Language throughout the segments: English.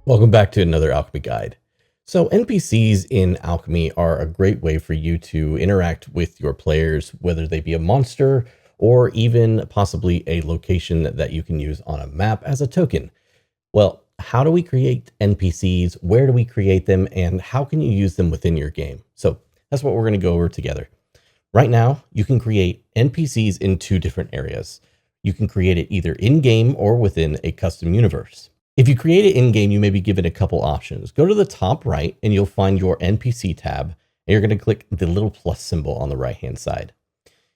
Welcome back to another Alchemy Guide. So NPCs in Alchemy are a great way for you to interact with your players, whether they be a monster or even possibly a location that you can use on a map as a token. Well, how do we create NPCs? Where do we create them? And how can you use them within your game? So that's what we're going to go over together. Right now, you can create NPCs in two different areas. You can create it either in-game or within a custom universe. If you create it in-game, you may be given a couple options. Go to the top right and you'll find your NPC tab, and you're going to click the little plus symbol on the right-hand side.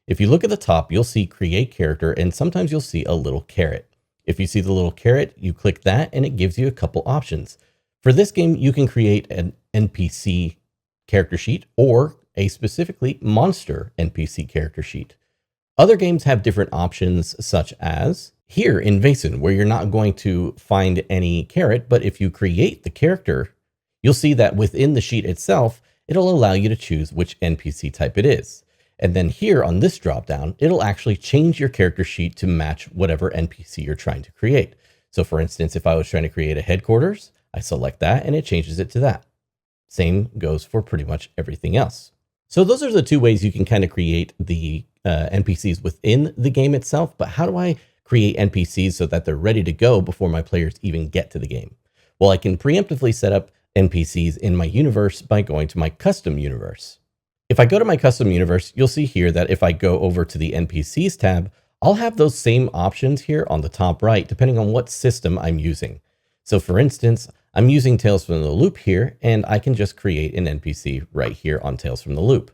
If you look at the top, you'll see create character, and sometimes you'll see a little carrot. If you see the little carrot, you click that and it gives you a couple options. For this game, you can create an NPC character sheet or a specifically monster NPC character sheet. Other games have different options, such as here in Vaesen, where you're not going to find any carrot, but if you create the character, you'll see that within the sheet itself, it'll allow you to choose which NPC type it is. And then here on this dropdown, it'll actually change your character sheet to match whatever NPC you're trying to create. So for instance, if I was trying to create a headquarters, I select that and it changes it to that. Same goes for pretty much everything else. So those are the two ways you can kind of create the NPCs within the game itself. But how do I create NPCs so that they're ready to go before my players even get to the game? Well, I can preemptively set up NPCs in my universe by going to my custom universe. If I go to my custom universe, you'll see here that if I go over to the NPCs tab, I'll have those same options here on the top right, depending on what system I'm using. So for instance, I'm using Tales from the Loop here, and I can just create an NPC right here on Tales from the Loop.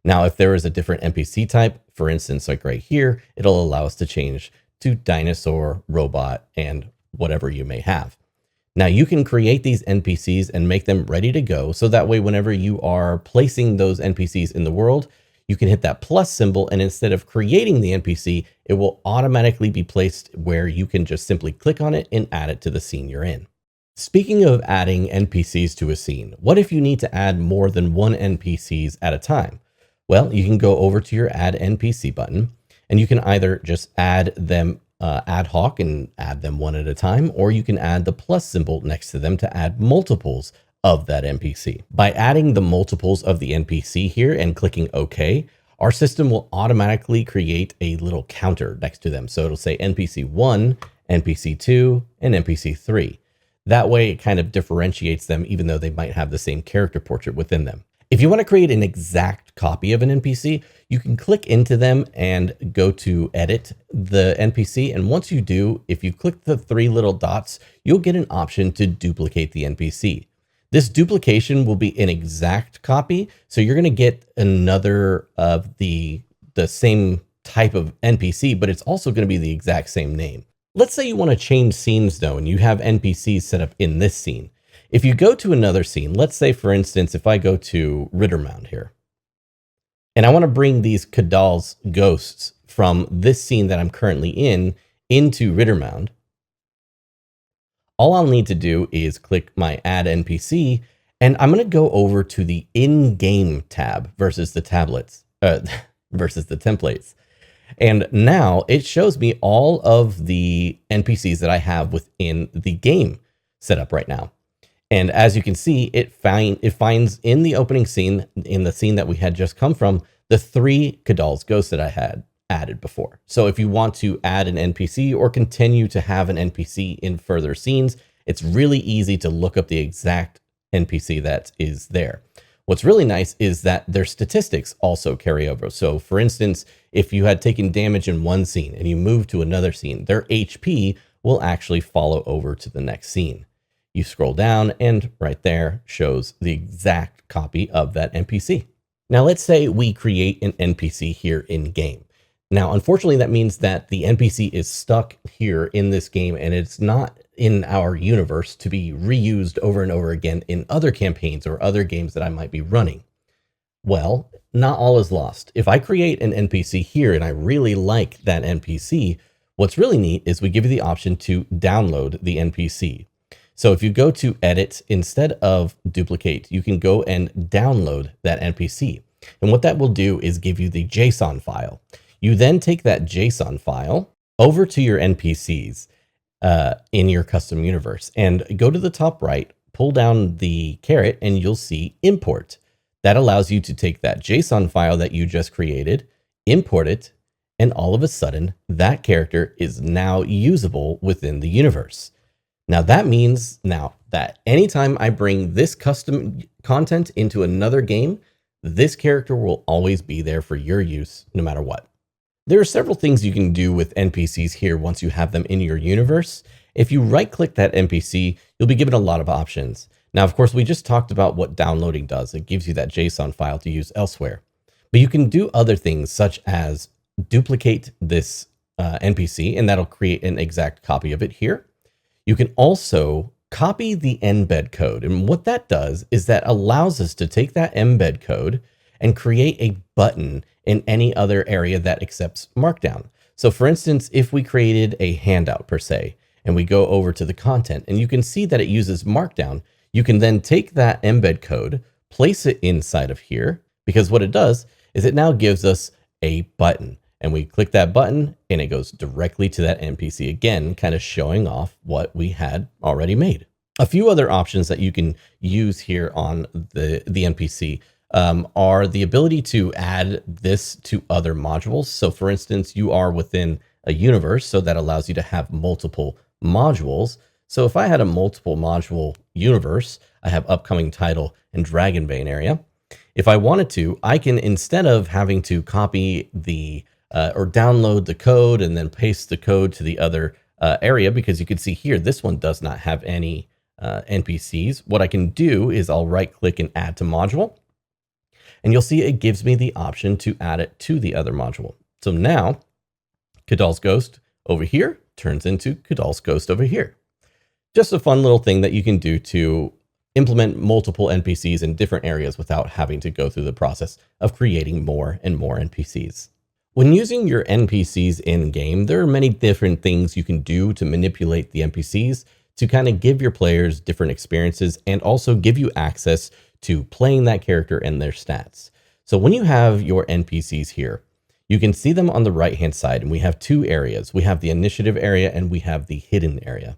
Now, if there is a different NPC type, for instance, like right here, it'll allow us to change to dinosaur, robot, and whatever you may have. Now, you can create these NPCs and make them ready to go. So that way, whenever you are placing those NPCs in the world, you can hit that plus symbol. And instead of creating the NPC, it will automatically be placed where you can just simply click on it and add it to the scene you're in. Speaking of adding NPCs to a scene, what if you need to add more than one NPCs at a time? Well, you can go over to your Add NPC button, and you can either just add them ad hoc and add them one at a time, or you can add the plus symbol next to them to add multiples of that NPC. By adding the multiples of the NPC here and clicking OK, our system will automatically create a little counter next to them. So it'll say NPC 1, NPC 2, and NPC 3. That way it kind of differentiates them, even though they might have the same character portrait within them. If you want to create an exact copy of an NPC, you can click into them and go to edit the NPC. And once you do, if you click the three little dots, you'll get an option to duplicate the NPC. This duplication will be an exact copy. So you're going to get another of the same type of NPC, but it's also going to be the exact same name. Let's say you want to change scenes though, and you have NPCs set up in this scene. If you go to another scene, let's say, for instance, if I go to Rittermound here, and I want to bring these Kadal's ghosts from this scene that I'm currently in into Rittermound, all I'll need to do is click my Add NPC, and I'm going to go over to the in-game tab versus the tablets, versus the templates. And now it shows me all of the NPCs that I have within the game set up right now. And as you can see, it finds in the opening scene, in the scene that we had just come from, the three Kadal's ghosts that I had added before. So if you want to add an NPC or continue to have an NPC in further scenes, it's really easy to look up the exact NPC that is there. What's really nice is that their statistics also carry over. So for instance, if you had taken damage in one scene and you move to another scene, their HP will actually follow over to the next scene. You scroll down and right there shows the exact copy of that NPC. Now let's say we create an NPC here in game. Now, unfortunately, that means that the NPC is stuck here in this game and it's not in our universe to be reused over and over again in other campaigns or other games that I might be running. Well, not all is lost. If I create an NPC here and I really like that NPC, what's really neat is we give you the option to download the NPC. So if you go to edit, instead of duplicate, you can go and download that NPC. And what that will do is give you the JSON file. You then take that JSON file over to your NPCs, in your custom universe. And go to the top right, pull down the caret, and you'll see import. That allows you to take that JSON file that you just created, import it, and all of a sudden that character is now usable within the universe. Now that means now that anytime I bring this custom content into another game, this character will always be there for your use no matter what. There are several things you can do with NPCs here once you have them in your universe. If you right-click that NPC, you'll be given a lot of options. Now, of course, we just talked about what downloading does. It gives you that JSON file to use elsewhere. But you can do other things such as duplicate this NPC, and that'll create an exact copy of it here. You can also copy the embed code. And what that does is that allows us to take that embed code and create a button in any other area that accepts Markdown. So for instance, if we created a handout per se, and we go over to the content and you can see that it uses Markdown, you can then take that embed code, place it inside of here, because what it does is it now gives us a button. And we click that button and it goes directly to that NPC again, kind of showing off what we had already made. A few other options that you can use here on the NPC are the ability to add this to other modules. So for instance, you are within a universe, so that allows you to have multiple modules. So if I had a multiple module universe, I have upcoming title and Dragonbane area. If I wanted to, I can, instead of having to copy the or download the code and then paste the code to the other area, because you can see here, this one does not have any NPCs. What I can do is I'll right click and add to module, and you'll see it gives me the option to add it to the other module. So now Kadal's Ghost over here turns into Kadal's Ghost over here. Just a fun little thing that you can do to implement multiple NPCs in different areas without having to go through the process of creating more and more NPCs. When using your NPCs in-game, there are many different things you can do to manipulate the NPCs to kind of give your players different experiences and also give you access to playing that character and their stats. So when you have your NPCs here, you can see them on the right-hand side, and we have two areas. We have the initiative area and we have the hidden area.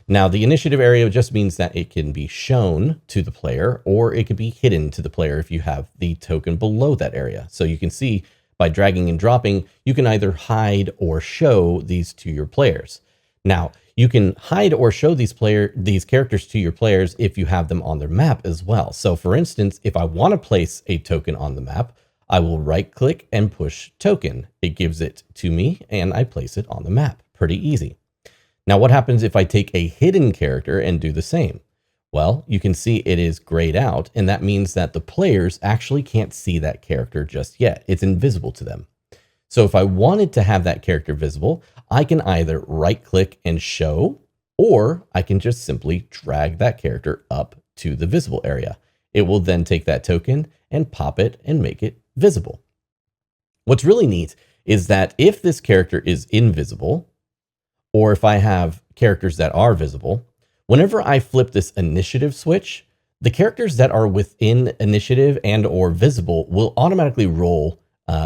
Now, the initiative area just means that it can be shown to the player, or it can be hidden to the player if you have the token below that area. So you can see by dragging and dropping, you can either hide or show these to your players. Now, you can hide or show these characters to your players if you have them on their map as well. So for instance, if I want to place a token on the map, I will right click and push token. It gives it to me and I place it on the map. Pretty easy. Now, what happens if I take a hidden character and do the same? Well, you can see it is grayed out, and that means that the players actually can't see that character just yet. It's invisible to them. So if I wanted to have that character visible, I can either right click and show, or I can just simply drag that character up to the visible area. It will then take that token and pop it and make it visible. What's really neat is that if this character is invisible, or if I have characters that are visible, whenever I flip this initiative switch, the characters that are within initiative and or visible will automatically roll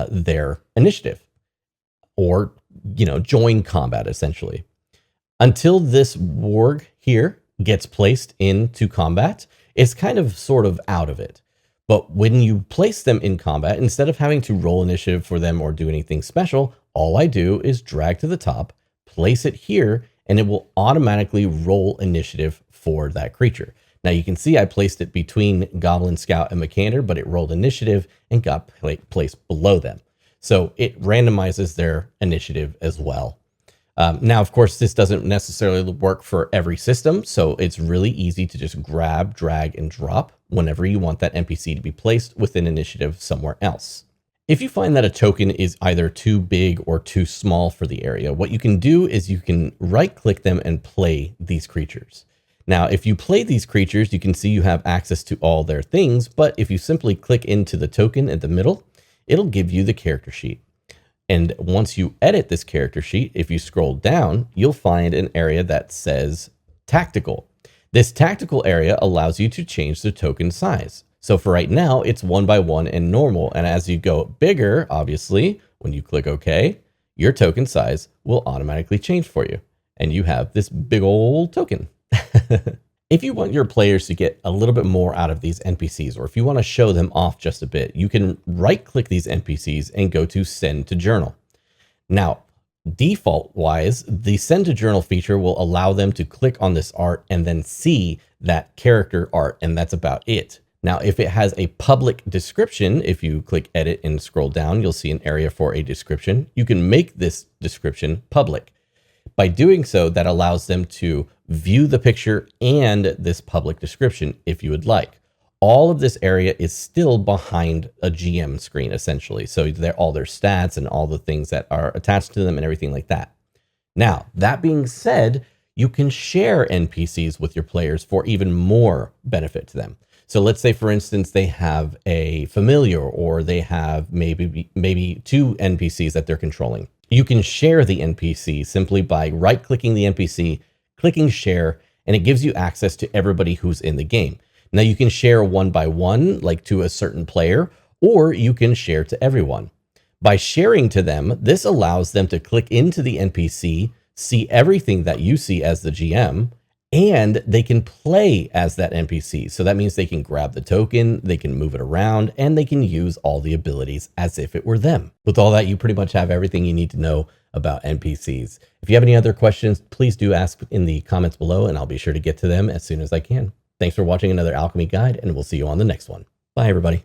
their initiative, or join combat essentially. Until this warg here gets placed into combat, it's kind of sort of out of it. But when you place them in combat, instead of having to roll initiative for them or do anything special, all I do is drag to the top, place it here, and it will automatically roll initiative for that creature. Now you can see I placed it between Goblin Scout and Mekander, but it rolled initiative and got placed below them. So it randomizes their initiative as well. Now, of course, this doesn't necessarily work for every system, so it's really easy to just grab, drag, and drop whenever you want that NPC to be placed within initiative somewhere else. If you find that a token is either too big or too small for the area, what you can do is you can right-click them and play these creatures. Now, if you play these creatures, you can see you have access to all their things, but if you simply click into the token at the middle, it'll give you the character sheet. And once you edit this character sheet, if you scroll down, you'll find an area that says tactical. This tactical area allows you to change the token size. So for right now, it's 1x1 and normal. And as you go bigger, obviously, when you click OK, your token size will automatically change for you. and you have this big old token. If you want your players to get a little bit more out of these NPCs, or if you want to show them off just a bit, you can right-click these NPCs and go to Send to Journal. Now, default-wise, the Send to Journal feature will allow them to click on this art and then see that character art, and that's about it. Now, if it has a public description, if you click Edit and scroll down, you'll see an area for a description. You can make this description public. By doing so, that allows them to view the picture and this public description if you would like. All of this area is still behind a GM screen, essentially. So all their stats and all the things that are attached to them and everything like that. Now, that being said, you can share NPCs with your players for even more benefit to them. So let's say, for instance, they have a familiar, or they have maybe two NPCs that they're controlling. You can share the NPC simply by right-clicking the NPC, clicking share, and it gives you access to everybody who's in the game. Now you can share one by one, like to a certain player, or you can share to everyone. By sharing to them, this allows them to click into the NPC, see everything that you see as the GM, and they can play as that NPC. So that means they can grab the token, they can move it around, and they can use all the abilities as if it were them. With all that, you pretty much have everything you need to know about NPCs. If you have any other questions, please do ask in the comments below, and I'll be sure to get to them as soon as I can. Thanks for watching another Alchemy Guide, and we'll see you on the next one. Bye, everybody.